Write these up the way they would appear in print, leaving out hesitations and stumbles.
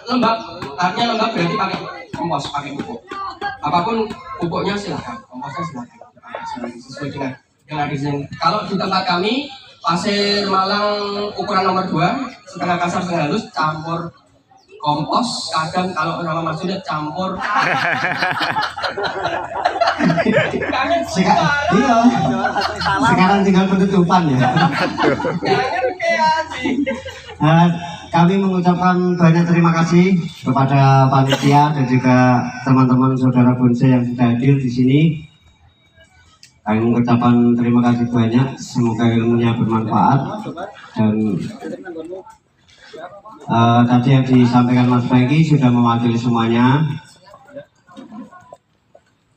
lembab, artinya lembab berarti pakai kompos, pakai pupuk. Apapun pupuknya silakan, komposnya silakan. Sesuai dengan desain. Kalau di tempat kami pasir Malang ukuran nomor 2, setengah kasar setengah halus, campur kompos. Kadang kalau nama maksudnya campur. Iya. Sekarang tinggal penutupan ya. Kami mengucapkan banyak terima kasih kepada panitia dan juga teman-teman saudara bonsai yang sudah hadir di sini. Kami mengucapkan terima kasih banyak, semoga ilmunya bermanfaat. Dan tadi yang disampaikan Mas Franky sudah mewakili semuanya.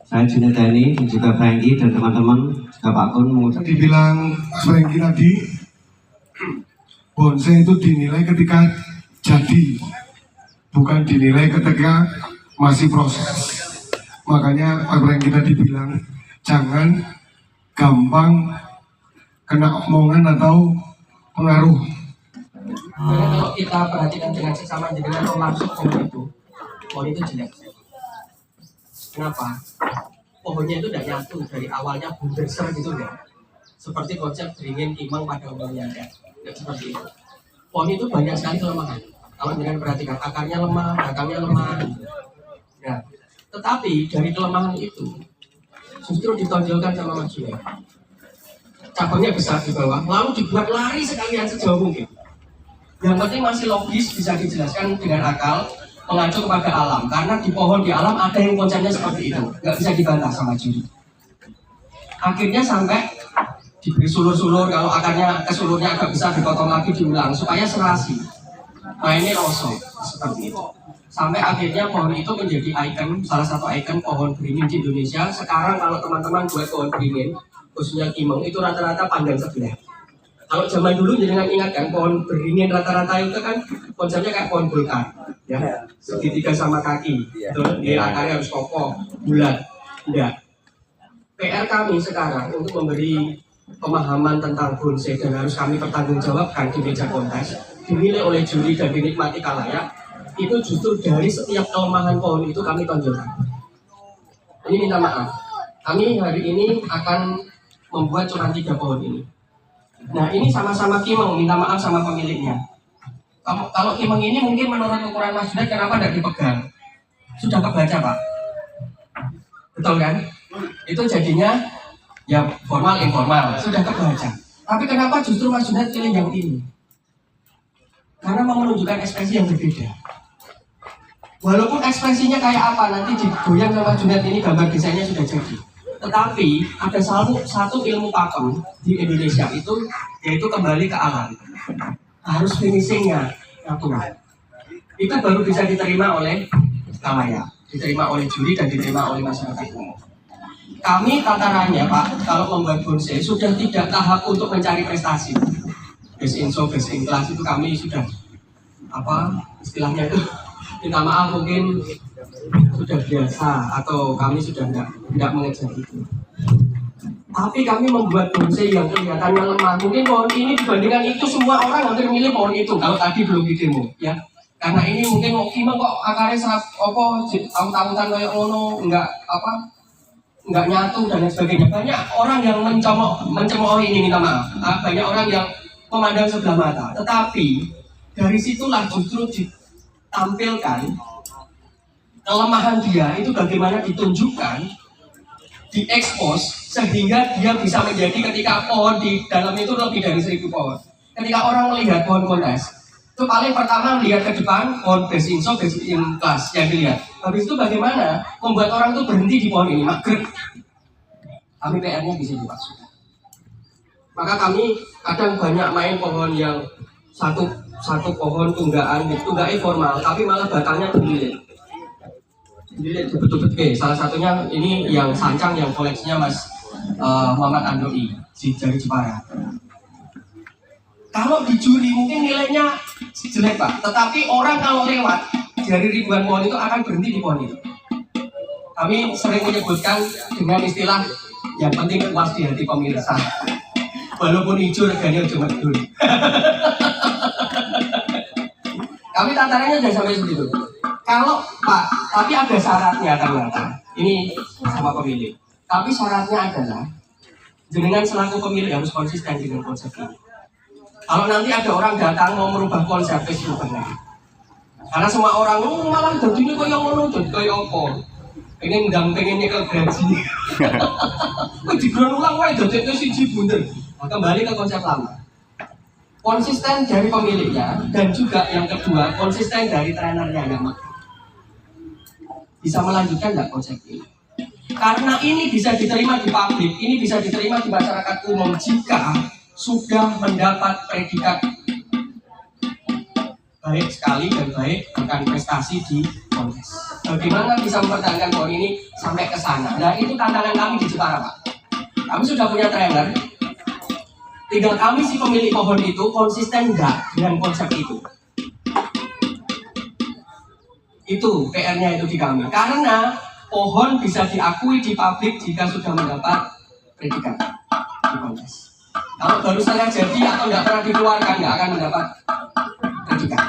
Saya Junet Dani dan juga Franky dan teman-teman juga Pak Kun mengucapkan. Dibilang Mas Franky tadi, bonsai itu dinilai ketika jadi, bukan dinilai ketika masih proses. Makanya Pak Franky tadi bilang jangan gampang kena omongan atau pengaruh. Kalau kita perhatikan dengan sesama dengan langsung pohon itu jelek. Kenapa? Pohonnya itu tidak nyatu dari awalnya bundeser gitu ya. Seperti konsep beringin kimang pada umumnya ya. Tidak seperti itu. Pohon itu banyak sekali kelemahan. Kalau dengan perhatikan akarnya lemah, batangnya lemah. Ya. Tetapi dari kelemahan itu justru ditonjolkan sama Mas Junet. Cabangnya besar di bawah, lalu dibuat lari sekalian sejauh mungkin. Yang penting masih logis, bisa dijelaskan dengan akal, mengacu kepada alam. Karena di pohon di alam ada yang konsepnya seperti itu, nggak bisa dibantah sama juri. Akhirnya sampai diberi sulur-sulur, kalau akarnya kesulurnya agak besar dipotong lagi diulang supaya serasi. Nah ini rosok seperti itu. Sampai akhirnya pohon itu menjadi ikon, salah satu ikon pohon beringin di Indonesia. Sekarang kalau teman-teman buat pohon beringin, khususnya kimeng, itu rata-rata pandang sebelah. Kalau zaman dulu jangan ingat kan, pohon beringin rata-rata itu kan konsepnya kayak pohon bulkan, ya, segitiga sama kaki, dia akarnya harus kokoh, bulat. Enggak. PR kami sekarang untuk memberi pemahaman tentang bonsai dan harus kami pertanggungjawabkan di meja kontes, dinilai oleh juri dan dinikmati kalayak. Itu justru dari setiap kelemahan pohon itu kami tonjolkan. Ini minta maaf, kami hari ini akan membuat cuma 3 pohon ini. Nah ini sama-sama kimeng, minta maaf sama pemiliknya. Kalau kimeng ini mungkin menurut ukuran Mas Junet kenapa tidak dipegang? Sudah kebaca Pak? Betul kan? Itu jadinya ya formal informal, sudah kebaca. Tapi kenapa justru Mas Junet pilih yang ini? Karena mau menunjukkan ekspresi yang berbeda. Walaupun ekspresinya kayak apa, nanti digoyang sama Junet ini gambar desainnya sudah jadi. Tetapi ada satu ilmu pakem di Indonesia itu, yaitu kembali ke alam. Harus finishingnya natural. Itu baru bisa diterima oleh kalayak, diterima oleh juri dan diterima oleh masyarakat umum. Kami tatarannya Pak, kalau membuat bonsai sudah tidak tahap untuk mencari prestasi. Best in show, best in class itu kami sudah istilahnya itu. Minta maaf mungkin sudah biasa atau kami sudah tidak mengejar itu. Tapi kami membuat bonsai yang kelihatannya lemah. Mungkin pohon ini dibandingkan itu semua orang hampir milih pohon itu kalau tadi belum di demo ya. Karena ini mungkin mau kimeng kok akarnya tamutan kayak ngono enggak nyatu dan lain sebagainya. Banyak orang yang mencemooh ini, minta maaf. Banyak orang yang memandang sebelah mata. Tetapi dari situlah justru tampilkan kelemahan dia itu bagaimana ditunjukkan, diekspos sehingga dia bisa menjadi ketika pohon di dalam itu lebih dari 1000 pohon. Ketika orang melihat pohon kontes, itu paling pertama melihat ke depan pohon best in show, best in class yang dilihat. Habis itu bagaimana membuat orang itu berhenti di pohon ini, mager. Kami PR-nya di sini Pak. Maka kami kadang banyak main pohon yang satu pohon tunggaan formal, tapi malah batangnya dililit betul-betul. Salah satunya ini yang sancang yang koleksinya Mas Muhammad Andoi dari Jepara. Kalau di juri mungkin nilainya jelek Pak, tetapi orang kalau lewat dari ribuan pohon itu akan berhenti di pohon itu. Kami sering menyebutkan dengan istilah yang penting puas di hati pemirsa. Walaupun hijau reganya cuma dulu. Tapi tatarannya jangan sampai segitu. Kalau Pak, tapi ada syaratnya ternyata. Ini sama pemilik. Tapi syaratnya adalah jenengan selaku pemilik harus konsisten dengan konsep ini. Kalau nanti ada orang datang mau merubah konsep Facebook, karena semua orang malah jadi ini kok yang ngono, jadi kayak apa? Pengen nyekel gaji. Wih digeron ulang, wih jadi itu siji bunder. Nah, kembali ke konsep lama. Konsisten dari pemiliknya dan juga yang kedua konsisten dari trenernya yang bisa melanjutkan nggak konsep ini? Karena ini bisa diterima di publik, ini bisa diterima di masyarakat umum jika sudah mendapat predikat baik sekali dan baik akan prestasi di kontes. Bagaimana bisa mempertahankan pohon ini sampai ke sana? Nah itu tantangan kami di Jepara Pak. Kami sudah punya trainer, tinggal kami si pemilik pohon itu konsisten enggak dengan konsep itu. Itu PR-nya itu di kami. Karena pohon bisa diakui di publik jika sudah mendapat predikat di kontes. Kalau baru saja jadi atau nggak pernah dikeluarkan nggak akan mendapat predikat.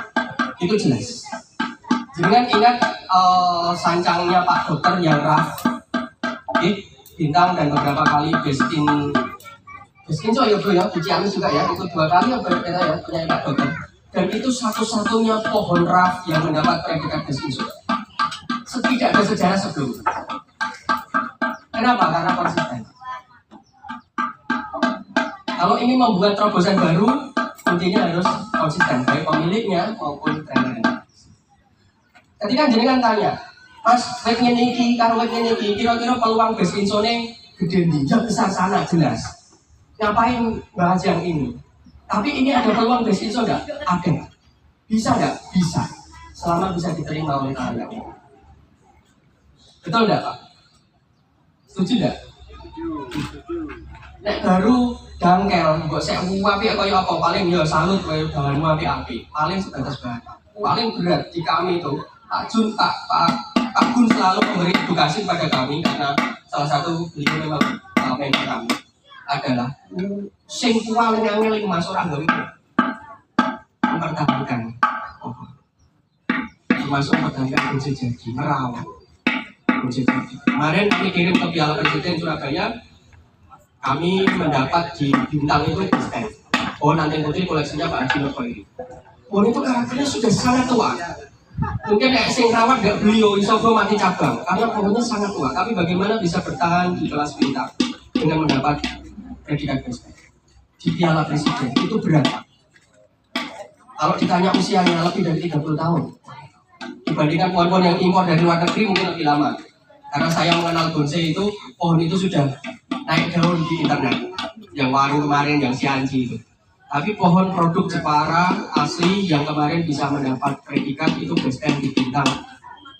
Itu jelas. Jangan ingat sancangnya Pak Dokter yang raf, bintang dan beberapa kali beskin so ya bro ya, di Ciamis juga ya, itu 2 kali ya berbeda ya punya Pak Dokter. Dan itu satu-satunya pohon raf yang mendapat predikat beskin so. Tidak ada sejarah sebelumnya. Kenapa? Karena konsisten. Kalau ingin membuat terobosan baru, intinya harus konsisten, baik pemiliknya maupun trenernya. Ketika jenengan tanya, Mas, wek ngene iki karo wek ngene iki, kira-kira peluang best insone gede ndi? Ya besar sana jelas. Ngapain bahas yang ini? Tapi ini ada peluang best inso enggak? Ada. Bisa enggak? Bisa. Selama bisa diterima oleh kalian. Betul enggak, Pak? Setuju enggak? Nek baru dangkel, mbok sek api kaya apa paling ya salut kaya bahanmu api. Paling sebatas bahan. Paling berat di kami itu Pak Gun selalu memberi edukasi pada kami karena salah satu beliau memang mentor kami adalah sing paling angel Mas ora nggawe mempertahankan termasuk mempertahankan kunci jadi merawat kunci jadi. Kemarin kami kirim ke Piala Presiden Surabaya, kami mendapat di bintang itu stand. Oh nanti putri koleksinya Pak Haji Nurkoiri. Oh itu karakternya sudah sangat tua. Mungkin kayak sing rawat gak beliau, insya Allah mati cabang. Karena pohonnya sangat tua. Tapi bagaimana bisa bertahan di kelas bintang dengan mendapat predikat best di Piala Presiden itu berat. Kalau ditanya usianya lebih dari 30 tahun. Dibandingkan pohon-pohon yang impor dari luar negeri mungkin lebih lama. Karena saya mengenal bonsai itu, pohon itu sudah naik daun di internet. Yang warung kemarin, yang Sianji itu. Tapi pohon produk Jepara asli yang kemarin bisa mendapat predikat itu best di bintang.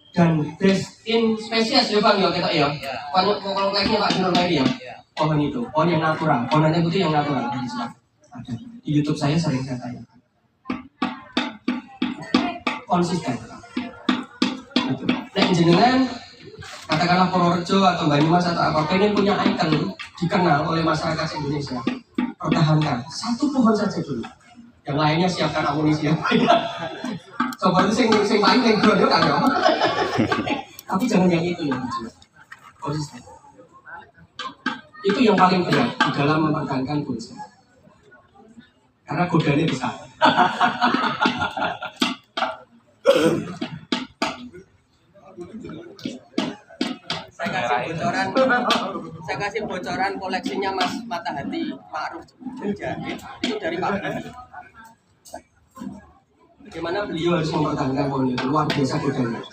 Dan best in spesies ya Bang, ya kita ya. Kalau lagi Pak Junor lagi ya. Pohon itu, pohon yang natural, pohon nanti putih yang natural. Ada di YouTube saya sering saya tayangkan. Konsisten. Gitu. Nah, jenengan katakanlah Purworejo atau Banyumas atau apa, pengen punya ikon dikenal oleh masyarakat Indonesia, pertahankan satu pohon saja dulu. Yang lainnya siapkan amunisi yang banyak. Coba itu sing paling yang gede kan ya. Tapi jangan yang itu yang lucu. Konsisten. Itu yang paling berat di dalam mempertahankan bonsai. Karena godanya besar. Saya kasih bocoran koleksinya Mas Matahati Ma'ruf Jahit itu dari Pak Bini. Bagaimana beliau harus mempertahankan pohon itu, luar biasa godanya.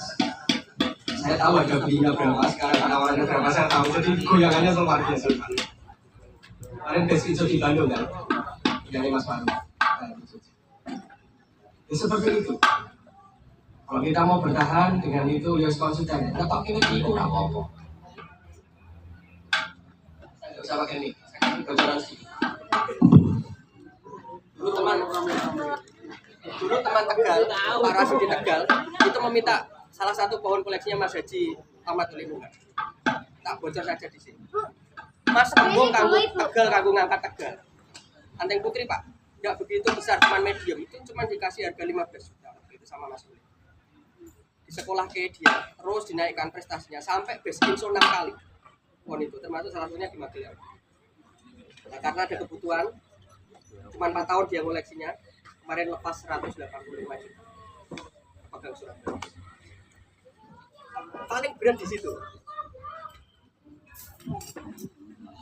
Saya tahu ada belinya berapa, sekarang penawarannya berapa saya tahu, jadi goyangannya luar biasa. Kemarin best itu di Bandung kan, dari Mas Ma'ruf. Ya seperti itu. Kalau kita mau bertahan dengan itu, ya konsisten. Nah, tapi ini itu apa-apa. Saya nggak usah pakai ini. Saya kasih bocoran sedikit. Dulu teman Tegal, Pak Rasid di Tegal, itu meminta salah satu pohon koleksinya Mas Haji Ahmad Lingkungan. Tak bocor saja di sini. Mas Tembung kanggo Tegal, kanggo ngangkat Tegal. Anteng putri Pak, nggak begitu besar, cuma medium. Itu cuma dikasih harga 15 juta. sama Mas Uli. Di sekolah ke dia terus dinaikkan prestasinya sampai best in 6 kali pohon itu, termasuk salah satunya di Magelang. Nah, karena ada kebutuhan cuma 4 tahun dia koleksinya, kemarin lepas 185 juta pegang Surabaya. Paling berat di situ.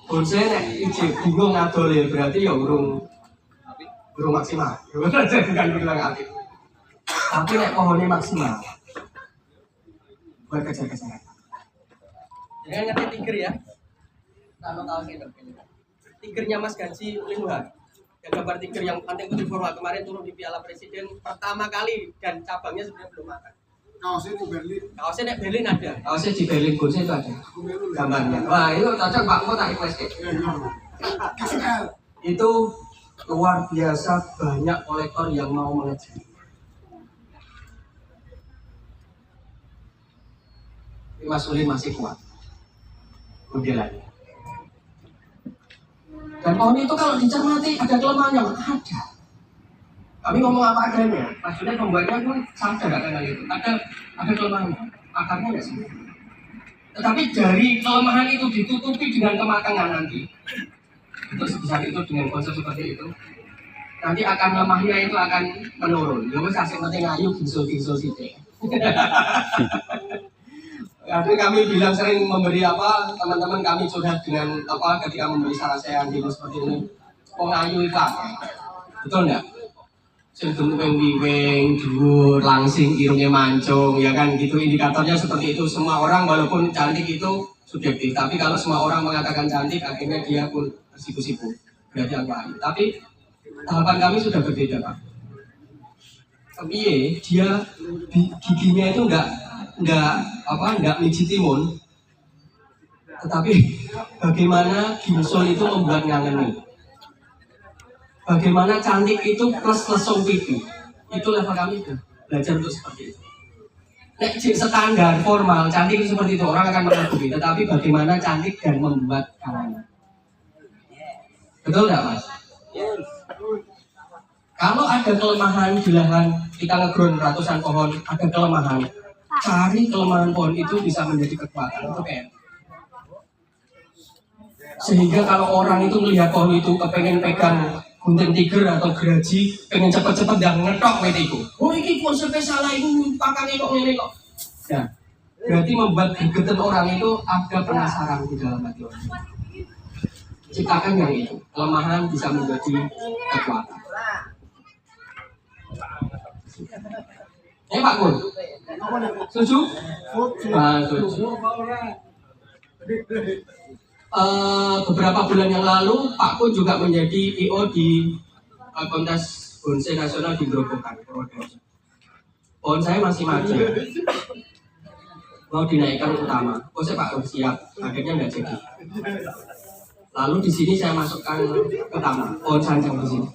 Bonsai nek iji bingung ngadole berarti ya urung maksimal. Bukan bilang aktif. Tapi nek pohonnya maksimal. Buat kejar-kejaran. Jangan ngerti tiger ya. Kalau tahu sih tigernya Mas Gaji Linghuan. Yang gambar tiger yang pantai Putri Forwa kemarin turun di Piala Presiden pertama kali dan cabangnya sebenarnya belum ada. Kaosnya di Berlin. Kaosnya di Berlin ada. Kaosnya di Berlin Bonsai itu ada. Gambarnya. Wah itu cocok Pak, mau tak request itu luar biasa banyak kolektor yang mau mengejar. Mas Uli masih kuat modelannya. Dan pohon itu kalau dicermati ada kelemahannya, ada. Kami ngomong apa adanya, maksudnya pembuatnya pun sadar akan hal itu. Ada kelemahannya, akarnya nggak sih. Tetapi dari kelemahan itu ditutupi dengan kematangan nanti. Untuk sebesar itu dengan konsep seperti itu, nanti akan lemahnya itu akan menurun. Ya wes asing penting ayu gingsul sithik. Jadi kami bilang sering memberi apa teman-teman kami curhat dengan apa ketika memberi saran gitu seperti ini. Wong ayu itu betul nggak? Sing tumpeng wiwing, dhuwur, langsing, irungnya mancung, ya kan gitu indikatornya seperti itu. Semua orang walaupun cantik itu subjektif, tapi kalau semua orang mengatakan cantik akhirnya dia pun bersiku-siku. Berarti aku ayu. Tapi tahapan kami sudah berbeda Pak. Tapi dia giginya itu enggak miji timun, tetapi bagaimana gingsul itu membuat ngangeni, bagaimana cantik itu plus lesung pipi, itu level kami itu belajar untuk seperti itu. Nek standar formal cantik itu seperti itu orang akan mengagumi, tetapi bagaimana cantik dan membuat ngangeni, betul nggak Mas? Kalau ada kelemahan di lahan kita ngeground ratusan pohon, ada kelemahan. Cari kelemahan pohon itu bisa menjadi kekuatan itu kayak. Sehingga kalau orang itu melihat pohon itu kepengen pegang gunting tiger atau geraji, pengen cepet-cepet dan ngetok itu. Oh ini konsepnya salah, ini pakai kok ini kok. Ya, berarti membuat gregetan orang itu ada penasaran di dalam hati orang. Ciptakan yang itu, kelemahan bisa menjadi kekuatan. Pak Kun, setuju? Setuju. Beberapa bulan yang lalu Pak Kun juga menjadi IO di kontes bonsai nasional di Grobogan, Purworejo. Pohon saya masih maju, mau dinaikkan utama. Oh saya Pak siap, akhirnya nggak jadi. Lalu di sini saya masukkan utama, pohon sanjang di sini.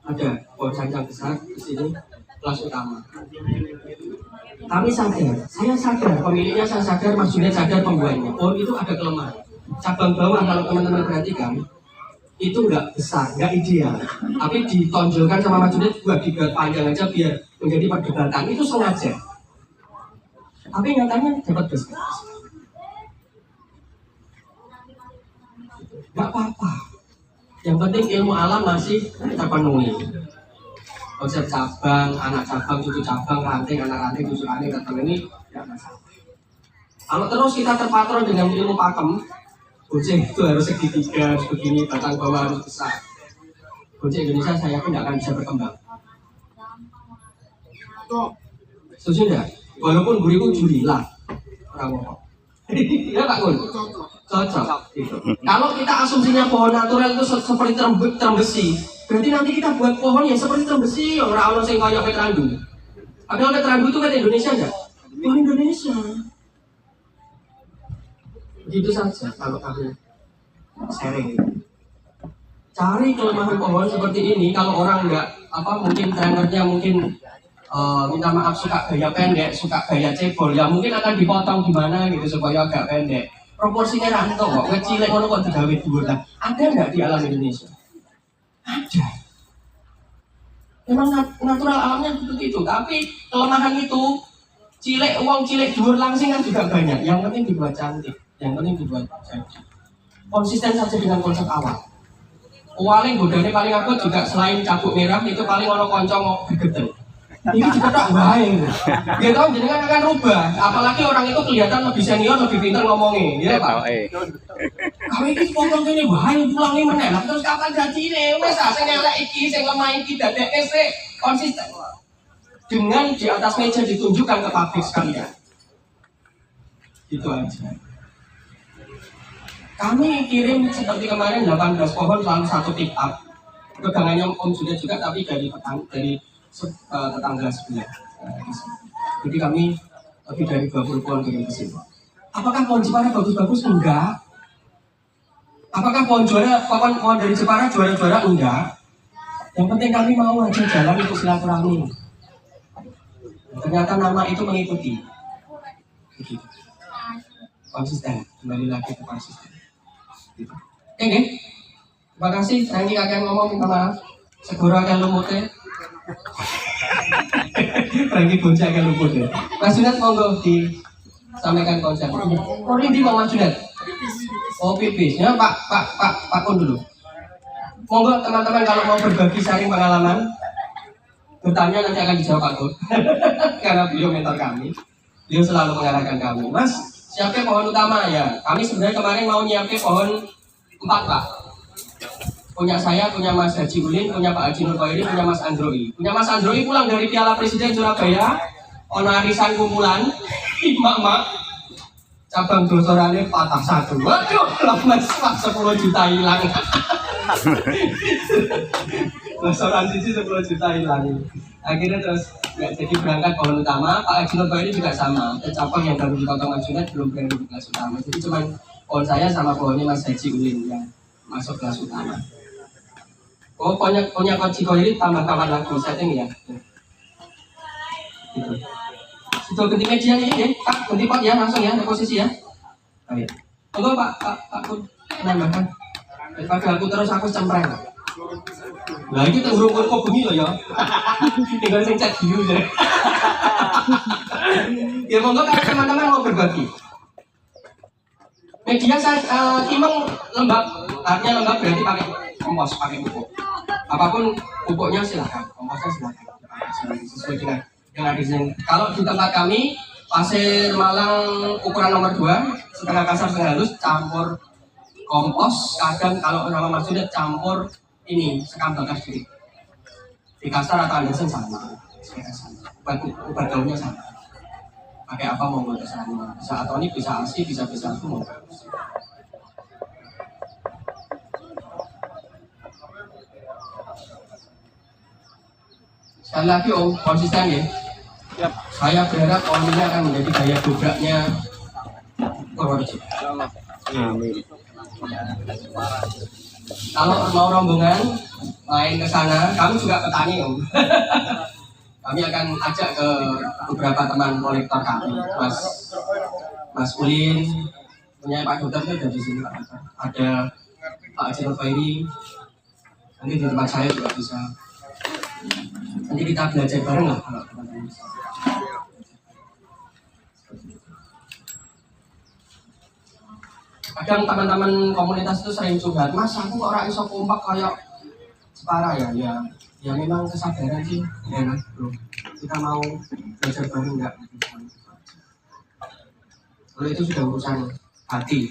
Ada pohon sanjang besar di sini. Kelas utama. Kami sadar, saya sadar, pemiliknya saya sadar, Mas Junet sadar, pembuatnya. Pohon itu ada kelemahan. Cabang bawah kalau teman-teman perhatikan, itu nggak besar, nggak ideal. Tapi ditonjolkan sama Mas Junet buat dibuat panjang aja biar menjadi perdebatan. Itu sengaja. Tapi nyatanya dapat besar. Nggak apa-apa. Yang penting ilmu alam masih terpenuhi. Konsep cabang, anak cabang, cucu cabang, ranting, anak ranting, cucu ranting, ini tidak masalah. Kalau terus kita terpatron dengan ilmu pakem, bonsai itu harus segitiga, harus begini, batang bawah harus besar. Bonsai Indonesia saya yakin tidak akan bisa berkembang. Setuju tidak? Walaupun guriku juri lah, orang ngomong. Ya Pak Kun? Cocok. Gitu. Kalau kita asumsinya pohon natural itu seperti term besi, berarti nanti kita buat pohon yang seperti term besi, orang-orang yang kayak veterandu. Padahal veterandu itu kan Indonesia enggak? Pohon Indonesia. Begitu saja kalau kami sharing. Cari kelemahan pohon seperti ini. Kalau orang enggak mungkin trenernya mungkin minta maaf suka gaya pendek, suka gaya cebol, ya mungkin akan dipotong gimana gitu supaya agak pendek. Proporsinya ranto kok, ngecilek ngono kok digawe dhuwur lah. Ada enggak di alam Indonesia? Ada. Memang natural alamnya seperti itu. Tapi kelemahan itu uang cilik dhuwur langsing kan juga banyak. Yang penting dibuat cantik, yang penting dibuat jadi. Konsisten saja dengan konsep awal. Paling godane paling aku juga selain cabuk merah itu paling ono konco mau gegeten. Ini juga tak baik. Ya tahu jenengan akan rubah. Apalagi orang itu kelihatan lebih senior, lebih pintar ngomongnya, ya Pak. Kami ini ngomong ini bahaya pulang ini meneh. Terus kapan gaji ini? Wes sing elek iki, sing lemah iki dadeke sik konsisten. Dengan di atas meja ditunjukkan ke publik sekalian. Itu aja. Kami kirim seperti kemarin 18 pohon selalu satu pick up. Pegangannya Om Junet juga tapi dari tetangga sebelah. Jadi kami lebih dari 20 pohon kirim ke sini. Apakah pohon Jepara bagus-bagus? Enggak. Apakah pohon dari Jepara juara-juara? Enggak. Yang penting kami mau aja jalan untuk silaturahmi. Ternyata nama itu mengikuti. Begitu. Konsisten, kembali lagi ke konsisten. Gitu. Oke, terima kasih. Randy kakek ngomong minta maaf. Segera akan lumutnya. Randy bocah akan lumutnya. Mas Junet monggo disampaikan konsep. Oh ini mau Mas Junet. Oh pipis. Ya Pak Kun dulu. Monggo teman-teman kalau mau berbagi sharing pengalaman, bertanya nanti akan dijawab Pak Kun. Karena beliau mentor kami. Beliau selalu mengarahkan kami. Mas, siapkan pohon utama ya. Kami sebenarnya kemarin mau nyiapin pohon 4 Pak. Punya saya, punya Mas Haji Ulin, punya Pak Haji Nurkoiri, punya Mas Androi. Punya Mas Androi pulang dari Piala Presiden Surabaya. Ono arisan kumpulan emak-emak. Cabang dosorane patah 1. Waduh, Mas 10 juta hilang. Dosoran sisi 10 juta hilang. Akhirnya terus nggak jadi berangkat pohon utama. Pak Haji Nurkoiri juga sama. Ada cabang yang baru dipotong Mas Junet belum berani di kelas utama. Jadi cuman pohon saya sama pohonnya Mas Haji Ulin yang masuk kelas utama. Oh, punya Haji Nurkoiri tambah kawan lagi setting ya. Gitu. Itu ganti meja nih ya, Pak. Ganti Pak ya langsung ya, posisi ya. Baik. Tunggu Pak Kun menambahkan. Daripada aku terus aku cempreng. Nah itu tenggurung kok bunyi loh ya. Tinggal sing cek dulu ya. Ya monggo kalau teman-teman mau berbagi. Media saya timang lembab, artinya lembab berarti pakai kompos, pakai pupuk. Apapun pupuknya silakan, komposnya silakan. Sesuai dengan yang ada di sini. Kalau di tempat kami pasir Malang ukuran nomor 2, setengah kasar setengah halus, campur kompos. Kadang kalau nama maksudnya campur ini sekam bakar sedikit. Di kasar atau Anderson sama, obat daunnya sama. Pakai apa mau buat sama? Bisa atonik, bisa asi, bisa aku mau. Sekali lagi Om, konsisten ya. Yep. Saya berharap Om ini akan menjadi daya dobraknya Purworejo. Amin. Kalau mau rombongan main ke sana, kami juga petani Om. Kami akan ajak ke beberapa teman kolektor kami, Mas Ulin, punya Pak Dokter itu ada di sini Pak Dokter. Ada Pak Haji Nurkoiri, nanti di tempat saya juga bisa. Nanti kita belajar bareng lah kalau teman-teman bisa. Kadang teman-teman komunitas itu sering curhat, Mas aku kok ora iso kompak kayak Jepara ya. Ya memang kesadaran sih, ya bro. Kita mau belajar bareng enggak? Kalau itu sudah urusan hati.